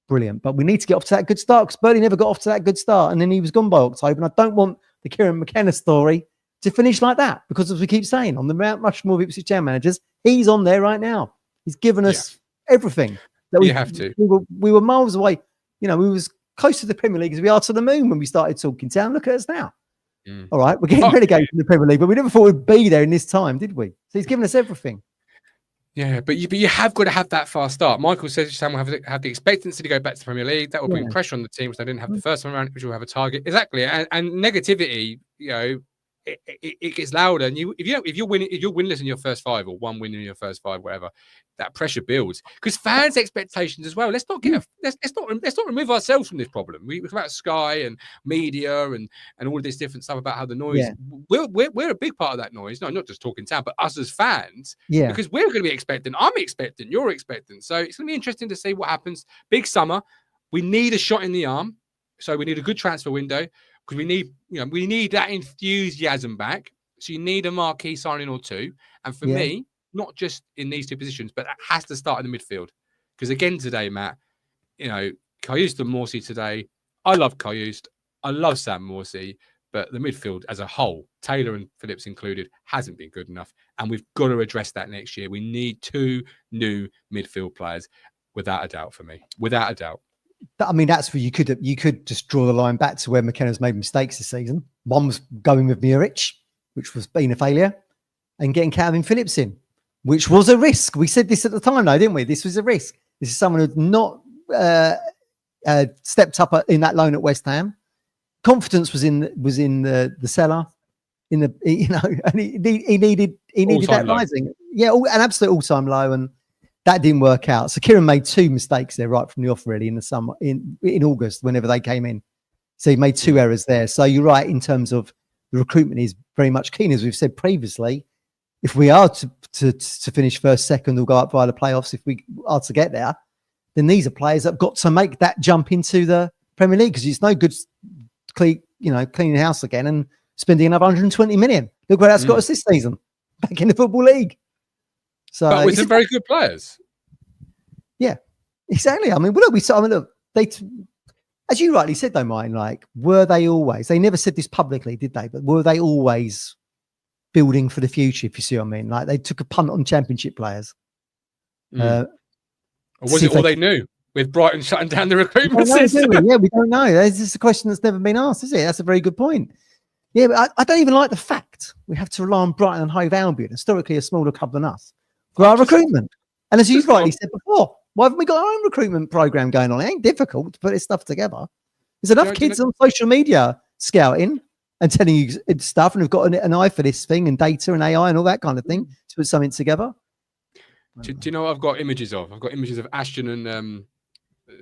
brilliant. But we need to get off to that good start, because Bertie never got off to that good start, and then he was gone by October. And I don't want the Kieran McKenna story to finish like that, because as we keep saying, on the Mount Rushmore of Ipswich Town managers, he's on there right now. He's given us everything. You have to. We were miles away. We was close to the Premier League as we are to the moon when we started talking town. Look at us now. All right, we're getting relegated from the Premier League, but we never thought we'd be there in this time, did we? So he's given us everything. Yeah, but you have got to have that fast start. Michael says Sam will have the expectancy to go back to the Premier League. That will bring pressure on the team, which they didn't have the first time around, which will have a target. Exactly, and negativity, it gets louder. And if you're winless in your first five, or one win in your first five, whatever, that pressure builds, because fans' expectations as well. Let's not remove ourselves from this problem. We talk about Sky and media and all of this different stuff about how the noise. We're a big part of that noise. No, not just talking town, but us as fans. Yeah, because we're going to be expecting. I'm expecting. You're expecting. So it's going to be interesting to see what happens. Big summer. We need a shot in the arm. So we need a good transfer window, because we need that enthusiasm back. So you need a marquee signing or two. And for me, not just in these two positions, but that has to start in the midfield. Because again today, Matt, Kayust and Morsey today. I love Kayust. I love Sam Morsey. But the midfield as a whole, Taylor and Phillips included, hasn't been good enough. And we've got to address that next year. We need 2 new midfield players, without a doubt, for me. Without a doubt. I mean, that's where you could just draw the line back to where McKenna's made mistakes this season. One was going with Muric, which was being a failure, and getting Calvin Phillips in, which was a risk. We said this at the time, though, didn't we? This was a risk. This is someone who'd not stepped up in that loan at West Ham. Confidence was in the cellar, and he needed that rising. Yeah, an absolute all-time low, and that didn't work out. So Kieran made 2 mistakes there right from the off, really, in the summer, in August, whenever they came in. So he made 2 errors there. So you're right in terms of the recruitment is very much keen, as we've said previously. If we are to finish first, second, or go up via the playoffs, if we are to get there, then these are players that have got to make that jump into the Premier League, because it's no good cleaning house again and spending another 120 million. Look where that's got us this season, back in the Football League. So, but with some very good players. Yeah, exactly. I mean, look, they, as you rightly said, though, Martin, were they always? They never said this publicly, did they? But were they always building for the future? If you see what I mean, they took a punt on Championship players. Or was it all they knew? With Brighton shutting down the recruitment system. Yeah, we don't know. That's just a question that's never been asked, is it? That's a very good point. Yeah, but I don't even like the fact we have to rely on Brighton and Hove Albion, historically a smaller club than us, for our recruitment. And as you've rightly said before, why haven't we got our own recruitment program going on? It ain't difficult to put this stuff together. There's enough kids on social media scouting and telling you stuff, and have got an eye for this thing and data and AI and all that kind of thing to put something together. Do you know what I've got images of? I've got images of Ashton and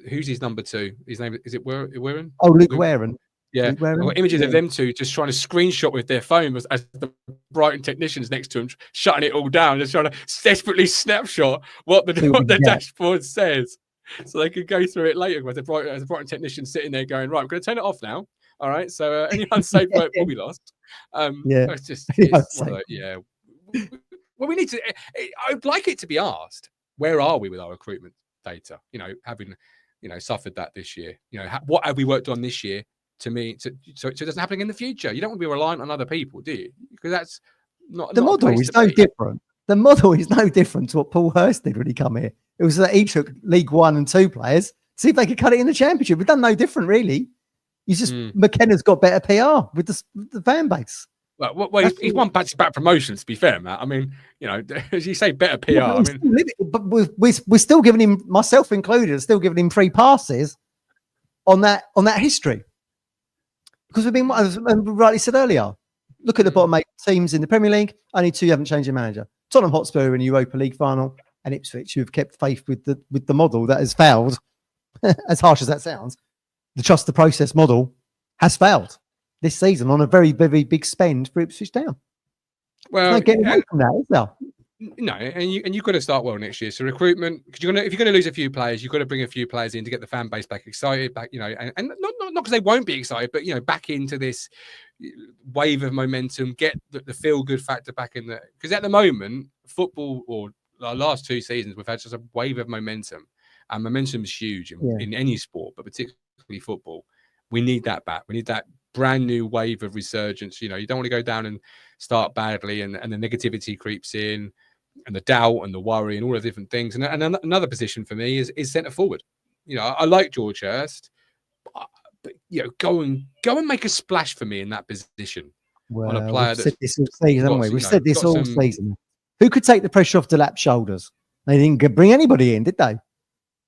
who's his number 2? His name is it Warren? Oh, Luke Warren. Yeah, I've got images of them two just trying to screenshot with their phone as the Brighton technicians next to them, shutting it all down, just trying to desperately snapshot what the dashboard says, so they could go through it later. As a Brighton technician sitting there going, right, I'm going to turn it off now. All right. So any unsafe work will be lost. Yeah. It's just, it's one of those, yeah. Well, we need to, I'd like it to be asked, where are we with our recruitment data? You know, having, you know, suffered that this year, you know, what have we worked on this year so it doesn't happen in the future? You don't want to be reliant on other people, do you? Because that's not the not model is no different. The model is no different to what Paul Hurst did when he come here. It was that he took League 1 and 2 players, see if they could cut it in the Championship. We've done no different, really. He's just McKenna's got better PR with the fan base. Well, he's won back-to-back promotions. To be fair, Matt. I mean, you know, as you say, better PR. Yeah, but we're still giving him, myself included, still giving him free passes on that history, because we've been, as rightly said earlier, look at the bottom 8 teams in the Premier League. Only 2 haven't changed their manager. Tottenham Hotspur in the Europa League final, and Ipswich, who have kept faith with the model that has failed. As harsh as that sounds, the trust the process model has failed this season on a very, very big spend for Ipswich Town. Well, getting away from that, is there? No, and you've got to start well next year. So recruitment, because if you're going to lose a few players, you've got to bring a few players in to get the fan base back excited, back, you know, and not because they won't be excited, but you know, back into this wave of momentum, get the feel good factor back in there. Because at the moment, football, or our last 2 seasons, we've had just a wave of momentum, and momentum is huge in any sport, but particularly football. We need that back. We need that brand new wave of resurgence. You know, you don't want to go down and start badly, and the negativity creeps in, and the doubt and the worry and all the different things. And another position for me is centre forward. You know, I like George Hurst, but you know, go and make a splash for me in that position. Well, on a player we've said this all season, haven't we? We've said this all season. Who could take the pressure off Delap's shoulders? They didn't bring anybody in, did they?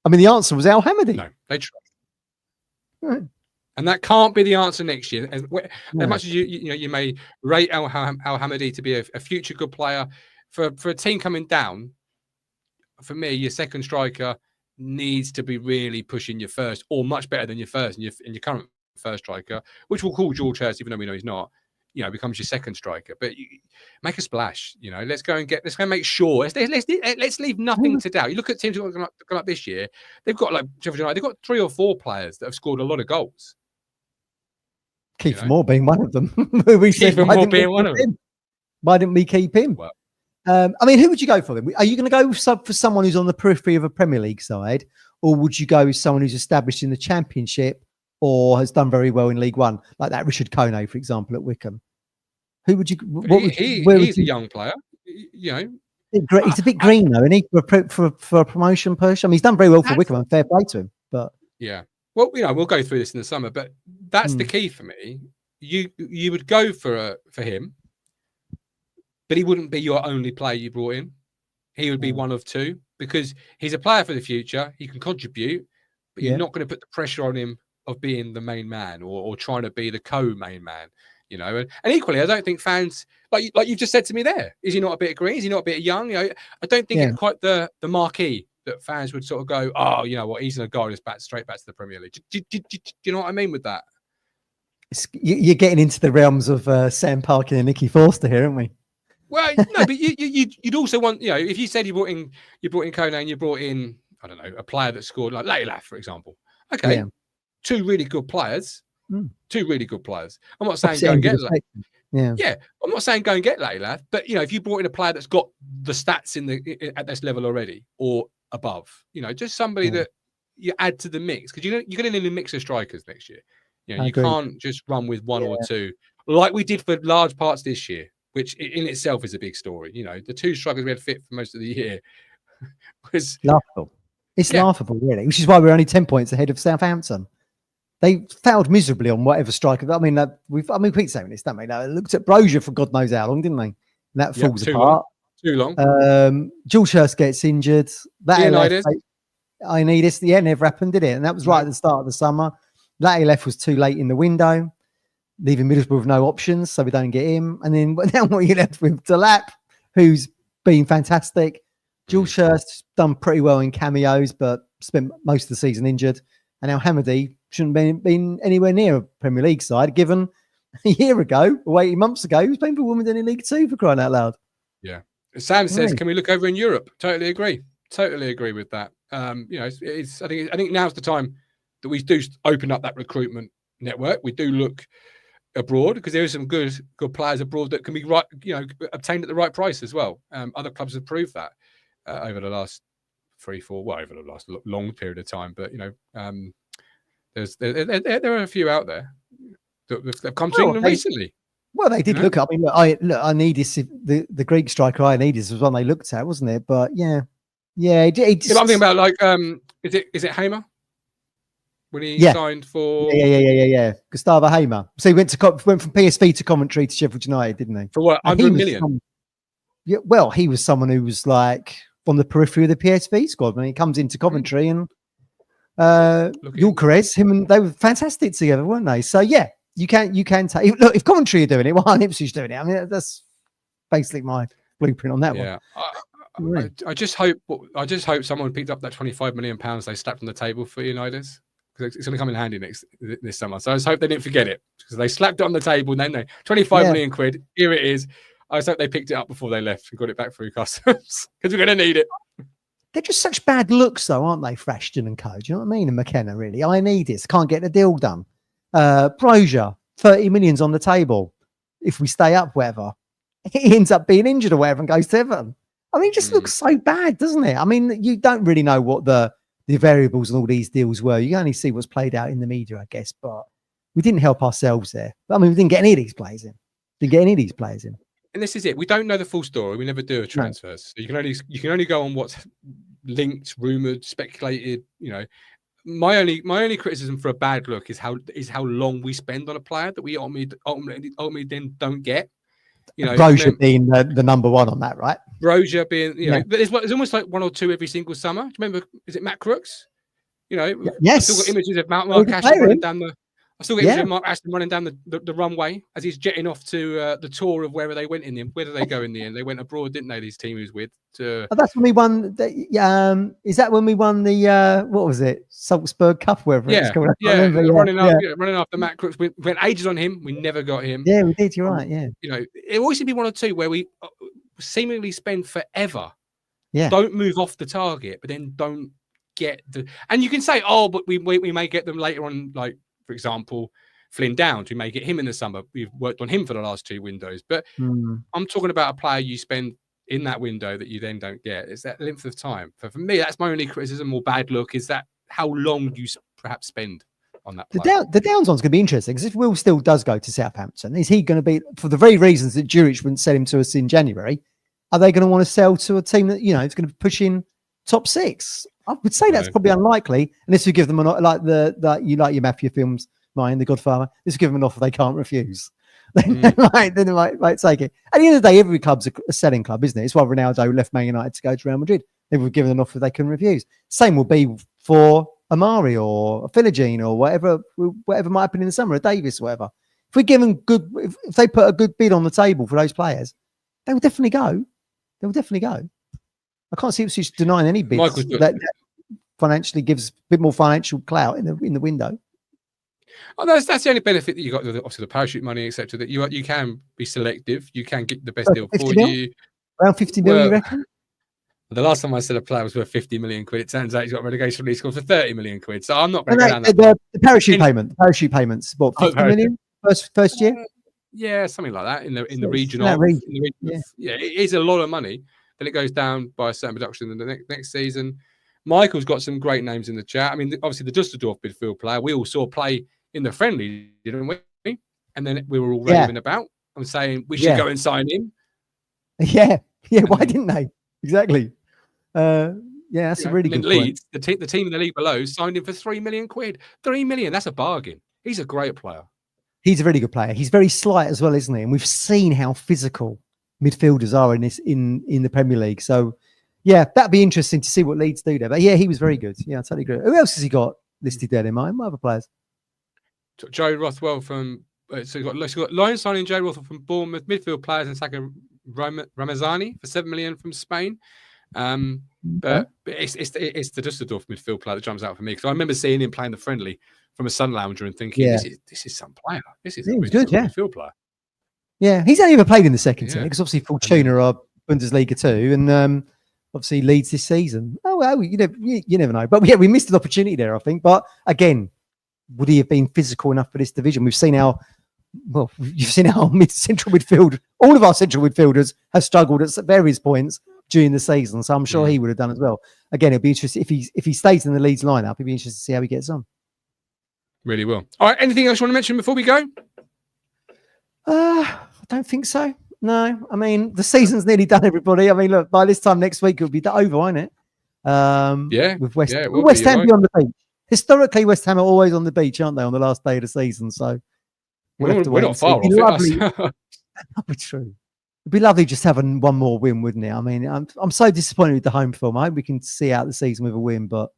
I mean, the answer was Al Hamidi. No, they tried. Right. And that can't be the answer next year. As much as you may rate Al Hamidi to be a future good player, for a team coming down, for me, your second striker needs to be really pushing your first, or much better than your first, and your current first striker, which we'll call George Hurst, even though we know he's not. You know, becomes your second striker. But make a splash. You know, let's go and make sure. Let's leave nothing to doubt. You look at teams who have come up this year. They've got like Sheffield United. They've got 3 or 4 players that have scored a lot of goals. Keith Moore being one of them. Why didn't we keep him? Well, I mean, who would you go for? Are you going to go for someone who's on the periphery of a Premier League side, or would you go with someone who's established in the Championship or has done very well in League One, like that Richard Kone, for example, at Wickham? Who would you? He's a young player. You know, he's a bit green though, isn't he? For a promotion push. I mean, he's done very well for Wickham, and fair play to him. But yeah. Well, you know, we'll go through this in the summer, but that's the key for me. You would go for him, but he wouldn't be your only player you brought in. He would be one of 2, because he's a player for the future. He can contribute, but you're not going to put the pressure on him of being the main man or trying to be the co-main man. You know, and equally, I don't think fans like you've just said to me there. Is he not a bit green? Is he not a bit young? You know, I don't think it's quite the marquee that fans would sort of go, oh, you know what, he's going to guide us straight back to the Premier League. Do you know what I mean with that? You're getting into the realms of Sam Parkin and Nicky Forster here, aren't we? Well, no, but you'd also want, you know, if you said you brought in Kone and you brought in, I don't know, a player that scored like Leilaf, for example. Okay, 2 really good players. 2 really good players. I'm not saying go and get Leilaf. I'm not saying go and get Leilaf, but you know, if you brought in a player that's got the stats at this level already or above, you know, just somebody that you add to the mix, because you're going to need a mix of strikers next year. You know, you can't just run with 1 or 2 like we did for large parts this year, which in itself is a big story. You know, the 2 strikers we had fit for most of the year was laughable. It's laughable, really, which is why we're only 10 points ahead of Southampton. They failed miserably on whatever striker. I mean, we keep saying this, don't we? They looked at Brozier for God knows how long, didn't they? And that falls apart. Too long. George Hurst gets injured. I need this. Never happened, did it? And that was right at the start of the summer. Latilef was too late in the window, leaving Middlesbrough with no options, so we don't get him. And then now what you left with Delap, who's been fantastic. George Hurst done pretty well in cameos, but spent most of the season injured. And Al Hamidi shouldn't have been anywhere near a Premier League side, given a year ago, or 18 months ago, he was playing for Wimbledon in League 2, for crying out loud. Yeah. Sam says, can we look over in Europe? Totally agree. Totally agree with that. You know, I think now's the time that we do open up that recruitment network. We do look abroad because there are some good players abroad that can be obtained at the right price as well. Other clubs have proved that over the last over the last long period of time. But there are a few out there that have come to England recently. Well, they did look up. I mean, Ioannidis, the Greek striker Ioannidis was one they looked at, wasn't it? But yeah. I'm thinking about is it Hamer when he signed for? Yeah. Gustavo Hamer. So he went from PSV to Coventry to Sheffield United, didn't he? For what? Under $1 million. Well, he was someone who was like on the periphery of the PSV squad when he comes into Coventry, and Gyökeres, him, and they were fantastic together, weren't they? So yeah, you can take. Look, if Coventry are doing it, why aren't Ipswich doing it? I mean, that's basically my blueprint on that one. I just hope someone picked up that £25 million they slapped on the table for United, because it's going to come in handy this summer. So I just hope they didn't forget it, because they slapped it on the table and then they 25 million quid. Here it is. I just hope they picked it up before they left and got it back through customs, because we're going to need it. They're just such bad looks, though, aren't they? Frashton and Co. Do you know what I mean? And McKenna, really. Ioannidis can't get the deal done. Brozier, 30 million's on the table. If we stay up, whatever, he ends up being injured or whatever and goes to Everton. I mean, it just looks so bad, doesn't it? I mean, you don't really know what the variables and all these deals were. You only see what's played out in the media, I guess. But we didn't help ourselves there. I mean, we didn't get any of these players in. And this is it. We don't know the full story. We never do a transfers. So you can only go on what's linked, rumored, speculated. My only criticism for a bad look is how long we spend on a player that we ultimately then don't get. Brozier being the number one on that, right? Brozier being, there's almost like one or two every single summer. Do you remember? Is it Matt Crooks? Yes. I've still got images of Mark Ashton running down the. I still get images of Mark Ashton running down the runway as he's jetting off to the tour of wherever they went in the end. Where did they go in the end? They went abroad, didn't they? These team he was with. That's when we won. Is that when we won the what was it? Salzburg Cup, wherever it was called. Running after Matt Crooks. We went ages on him. We never got him. Yeah, we did. You're right. Yeah. It always seemed to be one or two where we seemingly spend forever. Yeah. Don't move off the target, but then don't get the. And you can say, but we may get them later on, like. For example, Flynn Downs, we may get him in the summer. We've worked on him for the last 2 windows. But I'm talking about a player you spend in that window that you then don't get. It's that length of time. For me, that's my only criticism or bad look, is that how long you perhaps spend on that player. The Downs one's going to be interesting, because if Will still does go to Southampton, is he going to be, for the very reasons that Juric wouldn't sell him to us in January, are they going to want to sell to a team that, is going to push in top 6? I would say that's probably unlikely, unless you give them like you like your mafia films, mine, The Godfather. This will give them an offer they can't refuse. Then they might take it. At the end of the day, every club's a selling club, isn't it? It's why Ronaldo left Man United to go to Real Madrid. They were given an offer they couldn't refuse. Same will be for Amari or Philogene or whatever might happen in the summer, or Davis, or whatever. If we give them if they put a good bid on the table for those players, they will definitely go. I can't see Ipswich denying any bids that financially gives a bit more financial clout in the window. Oh, that's the only benefit that you got, obviously the parachute money, etc. That you can be selective. You can get the best deal for you. Around 50 million, you reckon? The last time I said a player was worth 50 million quid, it turns out he's got relegation release score for 30 million quid. So I'm not going to go down that. The parachute payments, what, 50 million first year? Yeah, something like that in the region of. It is a lot of money. Then it goes down by a certain reduction in the next season. Michael's got some great names in the chat. I mean, obviously the Dusseldorf midfield player we all saw play in the friendly, didn't we? And then we were all raving about. I'm saying we should go and sign him. Yeah. Why didn't they? Exactly. That's a really good Leeds, point. The team in the league below signed him for 3 million quid. 3 million. That's a bargain. He's a great player. He's a really good player. He's very slight as well, isn't he? And we've seen how physical midfielders are in the Premier League. So yeah, that'd be interesting to see what Leeds do there. But yeah, he was very good. Yeah, I totally agree. Who else has he got listed there in mind? What other players? Joe Rothwell from so you've got Lions signing Joe Rothwell from Bournemouth, midfield players, and Saka Ramazani for 7 million from Spain. But it's the Dusseldorf midfield player that jumps out for me, because I remember seeing him playing the friendly from a Sun Lounger and thinking, this is some player. This is a good midfield player. Yeah, he's only ever played in the second tier, because obviously Fortuna are Bundesliga 2, and obviously Leeds this season. Oh well, you never know. But yeah, we missed an opportunity there, I think. But again, would he have been physical enough for this division? We've seen how, well, you've seen how central midfield, all of our central midfielders have struggled at various points during the season. So I'm sure he would have done as well. Again, it'll be interesting if he stays in the Leeds lineup. It'll be interesting to see how he gets on. Really will. All right. Anything else you want to mention before we go? I don't think so. No, I mean, the season's nearly done, everybody. I mean, look, by this time next week, it'll be over, won't it? With West Ham be on the beach. Historically, West Ham are always on the beach, aren't they, on the last day of the season? So we're not far off it. That'd be true. It'd be lovely just having one more win, wouldn't it? I mean, I'm so disappointed with the home form. I hope we can see out the season with a win, but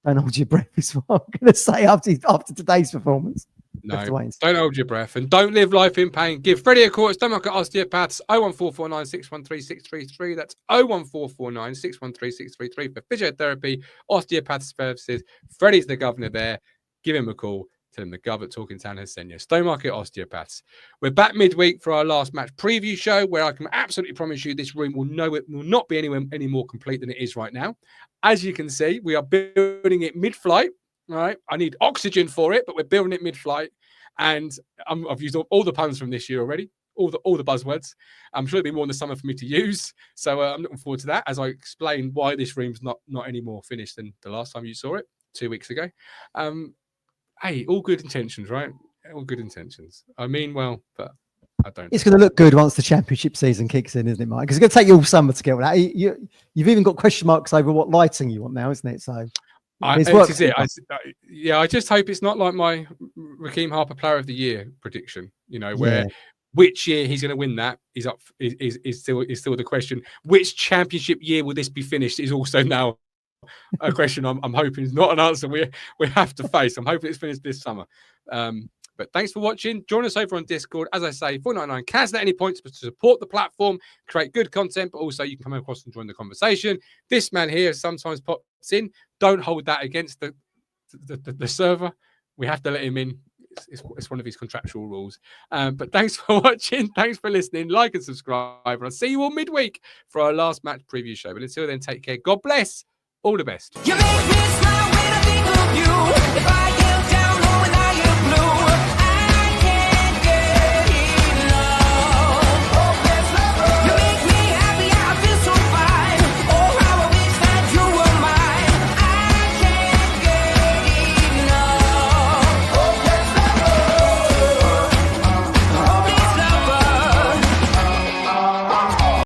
don't hold your breath is what I'm going to say after today's performance. No, don't hold your breath and don't live life in pain. Give Freddie a call at Stowmarket Osteopaths, 01449 613 633. That's 01449 613 633 for physiotherapy, osteopath services. Freddie's the governor there. Give him a call. Tell him the Gov at Talking Town has sent you. Stowmarket Osteopaths. We're back midweek for our last match preview show, where I can absolutely promise you this room will not be anywhere any more complete than it is right now. As you can see, we are building it mid-flight. All right, I need oxygen for it, but we're building it mid-flight, and I've used all the puns from this year already, all the buzzwords. I'm sure it'll be more in the summer for me to use, so I'm looking forward to that as I explain why this room's not any more finished than the last time you saw it 2 weeks ago. Hey, all good intentions, right? All good intentions. I mean, well, but I don't. It's going to look good once the championship season kicks in, isn't it, Mike? Because it's going to take you all summer to get all that. You've even got question marks over what lighting you want now, isn't it? So. I just hope it's not like my Raheem Harper Player of the Year prediction. You know, where which year he's going to win that is still the question. Which championship year will this be finished is also now a question. I'm hoping is not an answer we have to face. I'm hoping it's finished this summer. But thanks for watching. Join us over on Discord. As I say, $4.99 cancel at any point to support the platform, create good content, but also you can come across and join the conversation. This man here sometimes pops in. Don't hold that against the server. We have to let him in. It's one of his contractual rules. But thanks for watching. Thanks for listening. Like and subscribe. And I'll see you all midweek for our last match preview show. But until then, take care. God bless. All the best. You make me smile when I think of you.